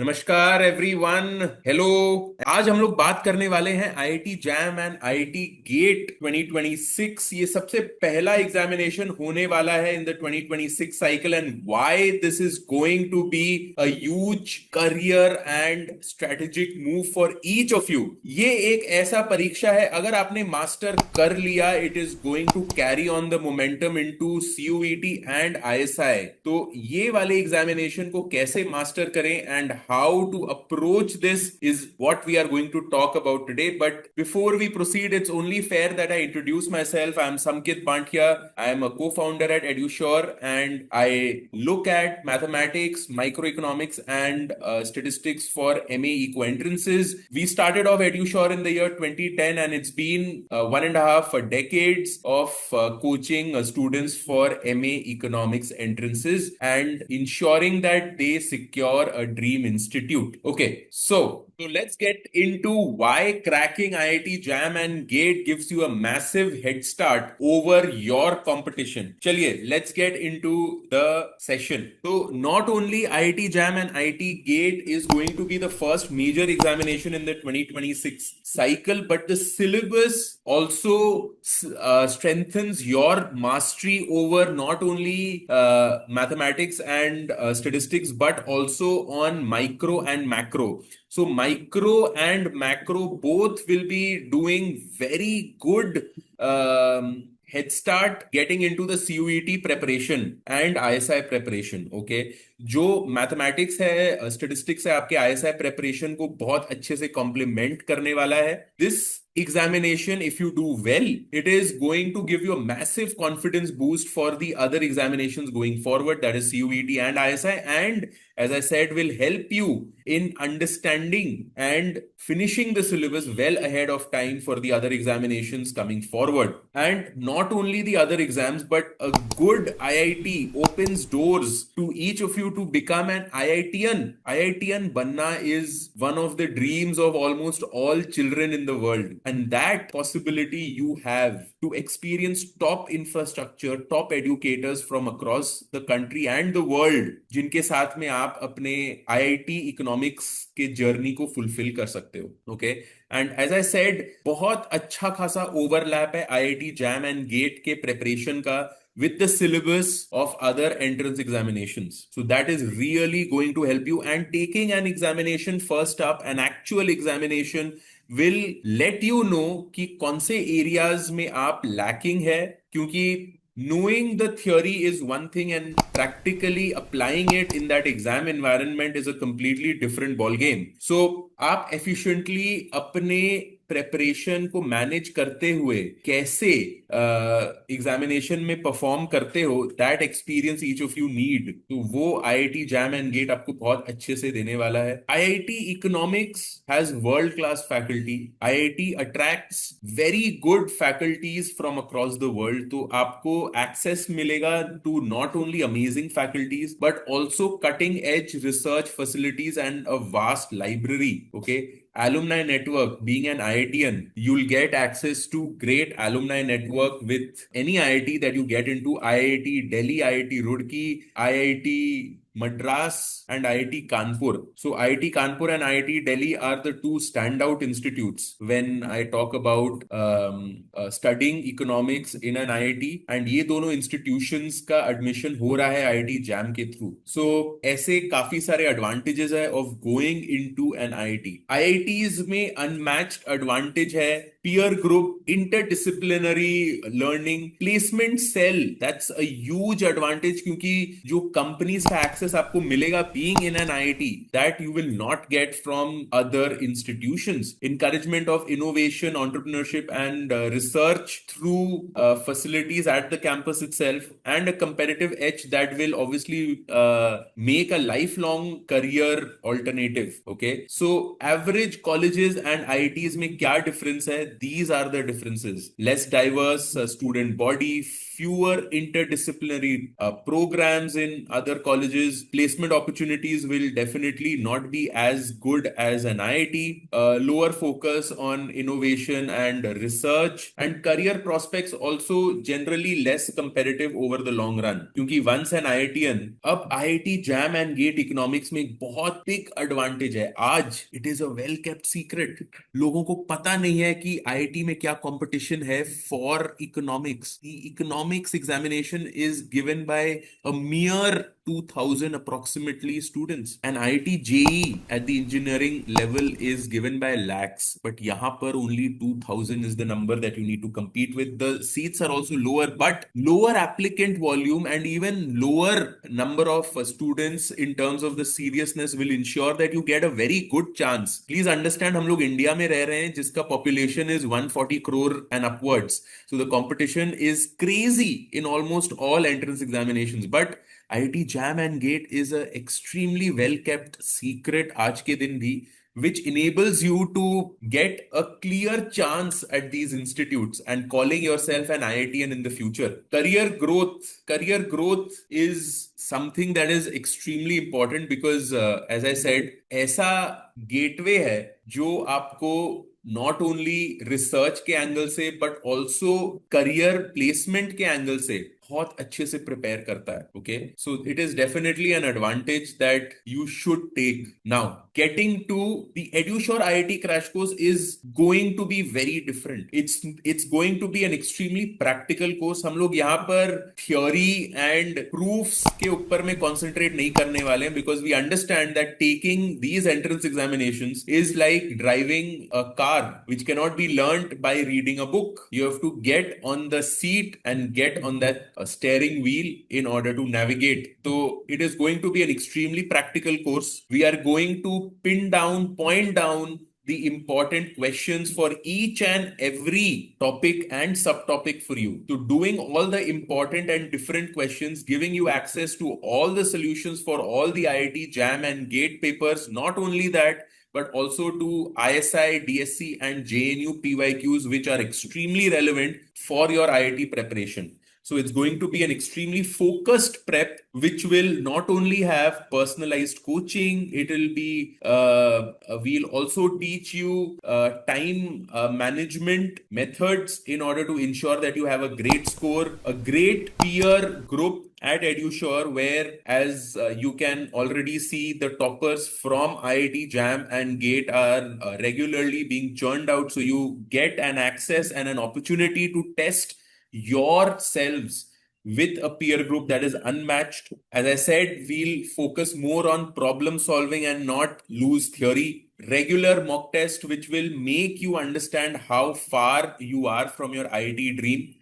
नमस्कार everyone. Hello. आज हम लोग बात करने वाले हैं IIT JAM and IIT GATE 2026। ये सबसे पहला एग्जामिनेशन होने वाला है in the 2026 cycle and why this is going to be a huge career and strategic move for each of you. ये एक ऐसा परीक्षा है, अगर आपने मास्टर कर लिया it is going to carry on the momentum into CUET and ISI. तो ये वाले एग्जामिनेशन को कैसे मास्टर करें and how to approach this is what we are going to talk about today. But before we proceed, it's only fair that I introduce myself. I'm Samkit Bhantia. I am a co-founder at EduSure and I look at mathematics, microeconomics, and statistics for MA Eco entrances. We started off EduSure in the year 2010 and it's been 1.5 decades of coaching students for MA Economics entrances and ensuring that they secure a dream institute. Okay, so let's get into why cracking IIT JAM and GATE gives you a massive head start over your competition. Chaliye, let's get into the session. So not only IIT JAM and IIT GATE is going to be the first major examination in the 2026 cycle, but the syllabus also strengthens your mastery over not only mathematics and statistics, but also on micro and macro. So micro and macro both will be doing very good head start getting into the CUET preparation and ISI preparation. Okay, जो mathematics है, statistics है, आपके ISI preparation को बहुत अच्छे से complement करने वाला है. This examination, if you do well, it is going to give you a massive confidence boost for the other examinations going forward, that is CUET and ISI, and as I said, will help you in understanding and finishing the syllabus well ahead of time for the other examinations coming forward. And not only the other exams, but a good IIT opens doors to each of you to become an IITian. IITian banna is one of the dreams of almost all children in the world, and that possibility you have to experience top infrastructure, top educators from across the country and the world, जिनके साथ में आप अपने IIT economics के जर्नी को fulfil कर सकते हो. Okay, and as I said, बहुत अच्छा खासा ओवरलैप है आईआईटी जैम एंड गेट के प्रेपरेशन का with the syllabus of other entrance examinations. So that is really going to help you. And taking an examination first up, an actual examination, will let you know कि कौन से areas में आप lacking है, क्योंकि knowing the theory is one thing and practically applying it in that exam environment is a completely different ball game. So आप efficiently अपने preparation को मैनेज करते हुए कैसे एग्जामिनेशन में परफॉर्म करते हो, that experience each of you need, तो वो आईआईटी जैम एंड गेट आपको बहुत अच्छे से देने वाला है. IIT economics has world class faculty. IIT attracts very good faculties from across the world, तो आपको एक्सेस मिलेगा to not only amazing faculties but also cutting edge research facilities and a vast library. Okay, alumni network. Being an IITian, you'll get access to great alumni network with any IIT that you get into. IIT Delhi, IIT Roorkee, IIT Madras, and IIT Kanpur. So IIT Kanpur and IIT Delhi are the two standout institutes when I talk about studying economics in an IIT, and ये दोनों institutions का admission हो रहा है IIT JAM के through. So ऐसे काफी सारे advantages है of going into an IIT. IITs में unmatched advantage है peer group, interdisciplinary learning, placement cell. That's a huge advantage, क्योंकि जो companies का access आपको मिलेगा being in an IIT, that you will not get from other institutions. Encouragement of innovation, entrepreneurship, and research through facilities at the campus itself, and a competitive edge that will obviously make a lifelong career alternative. Okay, so average colleges and IITs में क्या difference है? These are the differences: less diverse student body, fewer interdisciplinary programs in other colleges, challenges. Placement opportunities will definitely not be as good as an IIT. Lower focus on innovation and research, and career prospects also generally less competitive over the long run. क्योंकि once an IITian, अब IIT JAM and GATE economics में एक बहुत big advantage है. आज it is a well kept secret. लोगों को पता नहीं है कि आईआईटी में क्या कंपटीशन है for economics. The economics examination is given by a mere 2000 approximately students, and IIT JEE at the engineering level is given by lakhs, but yahan par only 2000 is the number that you need to compete with. The seats are also lower, but lower applicant volume and even lower number of students in terms of the seriousness will ensure that you get a very good chance. Please understand, हम लोग India में रह रहे हैं जिसका population is 140 crore and upwards, so the competition is crazy in almost all entrance examinations. But IIT JAM and GATE is a extremely well kept secret आज के दिन भी, which enables you to get a clear chance at these institutes and calling yourself an IITian in the future. Career growth is something that is extremely important because as I said, ऐसा gateway है जो आपको not only research के angle से but also career placement के angle से बहुत अच्छे से प्रिपेयर करता है. Okay, so it is definitely an advantage that you should take. Now getting to the EduSure IIT crash course is going to be very different. It's going to be an extremely practical course. हम लोग यहाँ पर theory and proofs के ऊपर में concentrate नहीं करने वाले हैं because we understand that taking these entrance examinations is like driving a car which cannot be learnt by reading a book. You have to get on the seat and get on that steering wheel in order to navigate. So it is going to be an extremely practical course. We are going to point down the important questions for each and every topic and subtopic for you. So doing all the important and different questions, giving you access to all the solutions for all the IIT JAM and GATE papers. Not only that, but also to ISI, DSC and JNU PYQs, which are extremely relevant for your IIT preparation. So it's going to be an extremely focused prep, which will not only have personalized coaching, it will be, we'll also teach you time management methods in order to ensure that you have a great score, a great peer group at EduSure, where as you can already see, the toppers from IIT JAM and GATE are regularly being churned out. So you get an access and an opportunity to test yourselves with a peer group that is unmatched. As I said, we'll focus more on problem solving and not loose theory. Regular mock test, which will make you understand how far you are from your IIT dream,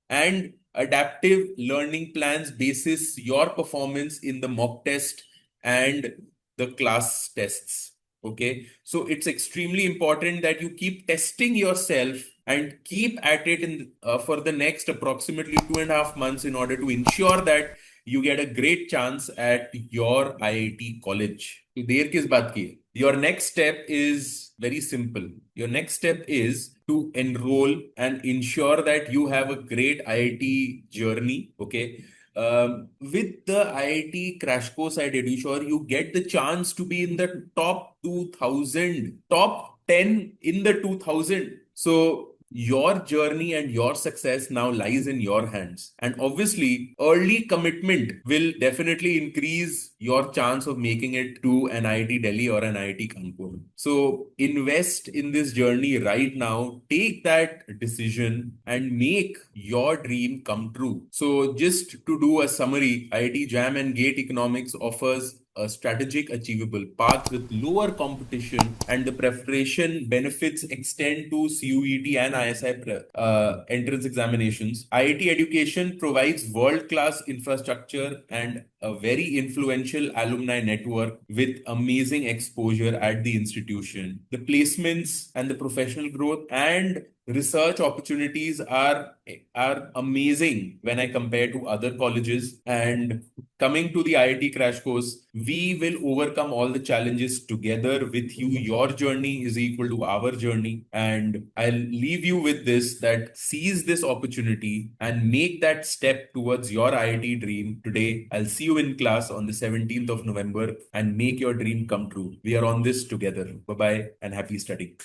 and adaptive learning plans basis your performance in the mock test and the class tests. Okay, so it's extremely important that you keep testing yourself and keep at it for the next approximately 2.5 months in order to ensure that you get a great chance at your IIT college. तो देर किस बात की है? Your next step is very simple. Your next step is to enroll and ensure that you have a great IIT journey. Okay. With the IIT crash course at EduSure, you get the chance to be in the top 2000, top 10 in the 2000. So your journey and your success now lies in your hands. And obviously, early commitment will definitely increase your chance of making it to an IIT Delhi or an IIT Kanpur. So invest in this journey right now. Take that decision and make your dream come true. So just to do a summary, IIT JAM and GATE Economics offers a strategic achievable path with lower competition, and the preparation benefits extend to CUET and ISI entrance examinations. IIT education provides world-class infrastructure and a very influential alumni network with amazing exposure at the institution. The placements and the professional growth and research opportunities are amazing when I compare to other colleges. And coming to the IIT crash course, we will overcome all the challenges together with you. Your journey is equal to our journey, and I'll leave you with this: that seize this opportunity and make that step towards your IIT dream today. I'll see you you in class on the 17th of November and make your dream come true. We are on this together. Bye bye and happy studying.